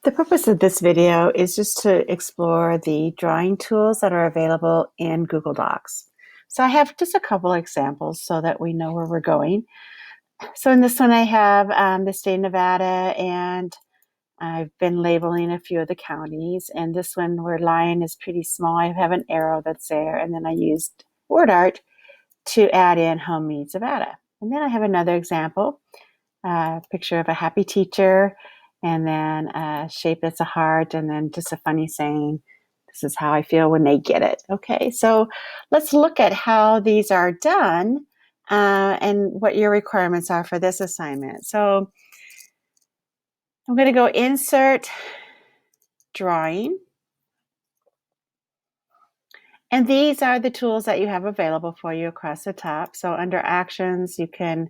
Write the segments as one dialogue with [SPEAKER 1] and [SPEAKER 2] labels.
[SPEAKER 1] The purpose of this video is just to explore the drawing tools that are available in Google Docs. So I have just a couple examples so that we know where we're going. So in this one, I have the state of Nevada, and I've been labeling a few of the counties. And this one where Lyon is pretty small, I have an arrow that's there. And then I used WordArt to add in Home Meads, Nevada. And then I have another example, a picture of a happy teacher, and then a shape that's a heart, and then just a funny saying, this is how I feel when they get it. Okay, so let's look at how these are done and what your requirements are for this assignment. So I'm going to go Insert, Drawing. And these are the tools that you have available for you across the top. So under Actions, you can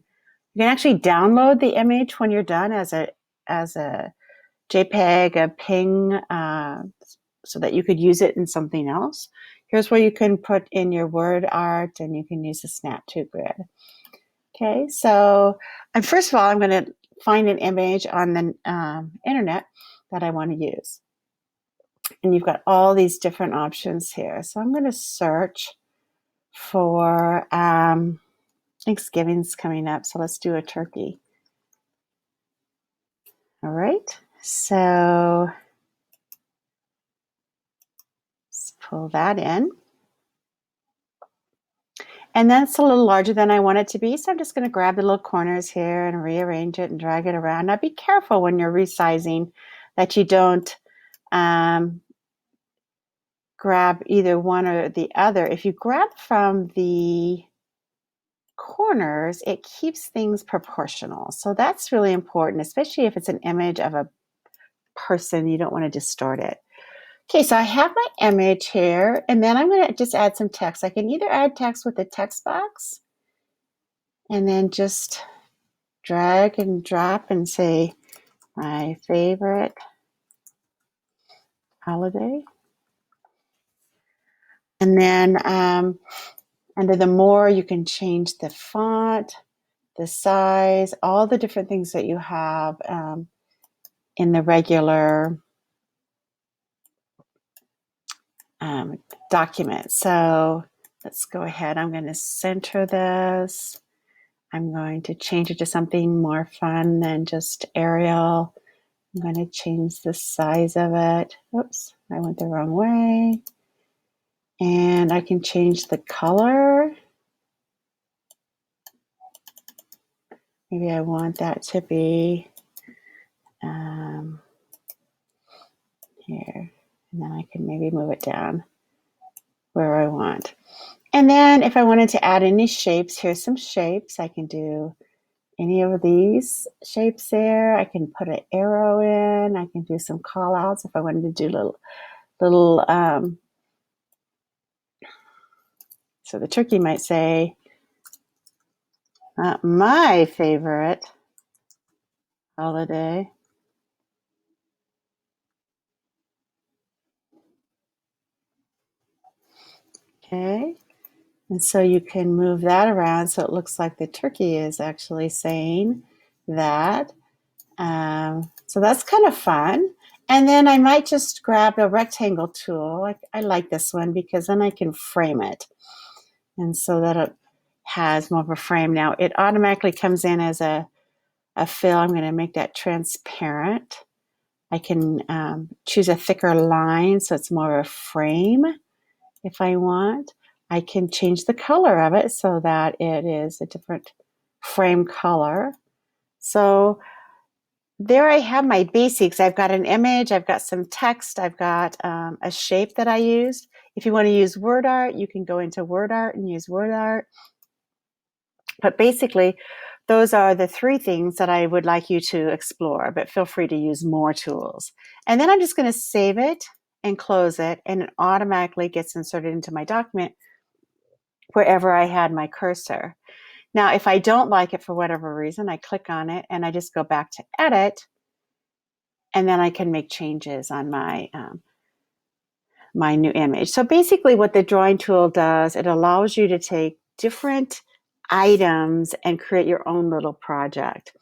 [SPEAKER 1] actually download the image when you're done as a JPEG, a PNG, so that you could use it in something else. Here's where you can put in your word art, and you can use the Snap to Grid. Okay, so first of all, I'm going to find an image on the internet that I want to use. And you've got all these different options here. So I'm going to search for Thanksgiving's coming up, so let's do a turkey. All right, so let's pull that in. And then it's a little larger than I want it to be, so I'm just going to grab the little corners here and rearrange it and drag it around. Now be careful when you're resizing that you don't grab either one or the other. If you grab from the corners, it keeps things proportional. So that's really important, especially if it's an image of a person. You don't want to distort it. Okay, so I have my image here, and then I'm going to just add some text. I can either add text with the text box and then just drag and drop and say my favorite holiday. And then under the more, you can change the font, the size, all the different things that you have in the regular document. So let's go ahead. I'm going to center this. I'm going to change it to something more fun than just Arial. I'm going to change the size of it. Oops, I went the wrong way. And I can change the color. Maybe I want that to be here. And then I can maybe move it down where I want. And then if I wanted to add any shapes, here's some shapes. I can do any of these shapes there. I can put an arrow in. I can do some call outs if I wanted to do little so the turkey might say, not my favorite holiday. Okay. And so you can move that around so it looks like the turkey is actually saying that. So that's kind of fun. And then I might just grab a rectangle tool. I like this one because then I can frame it. And so that it has more of a frame. Now it automatically comes in as a fill. I'm going to make that transparent. I can choose a thicker line so it's more of a frame if I want. I can change the color of it so that it is a different frame color. So there I have my basics. I've got an image, I've got some text, I've got a shape that I used. If you want to use word art, you can go into word art and use word art. But basically, those are the three things that I would like you to explore, but feel free to use more tools. And then I'm just going to save it and close it, and it automatically gets inserted into my document wherever I had my cursor. Now, if I don't like it for whatever reason, I click on it and I just go back to edit, and then I can make changes on my my new image. So basically what the drawing tool does, it allows you to take different items and create your own little project.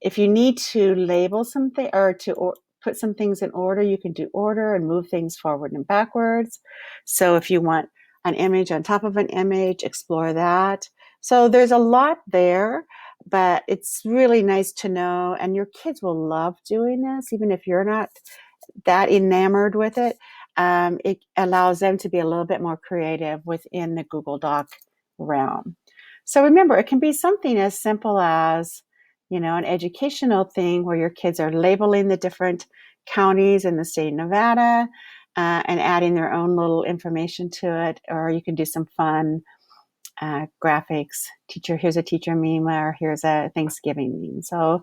[SPEAKER 1] If you need to label something or to put some things in order, you can do order and move things forward and backwards. So if you want an image on top of an image, explore that. So there's a lot there, but it's really nice to know. And your kids will love doing this, even if you're not that enamored with it. It allows them to be a little bit more creative within the Google Doc realm. So remember, it can be something as simple as, an educational thing where your kids are labeling the different counties in the state of Nevada and adding their own little information to it. Or you can do some fun graphics. Here's a teacher meme, or here's a Thanksgiving meme. So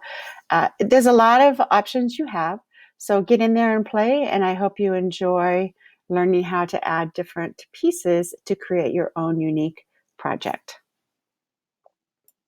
[SPEAKER 1] there's a lot of options you have. So get in there and play, and I hope you enjoy learning how to add different pieces to create your own unique project.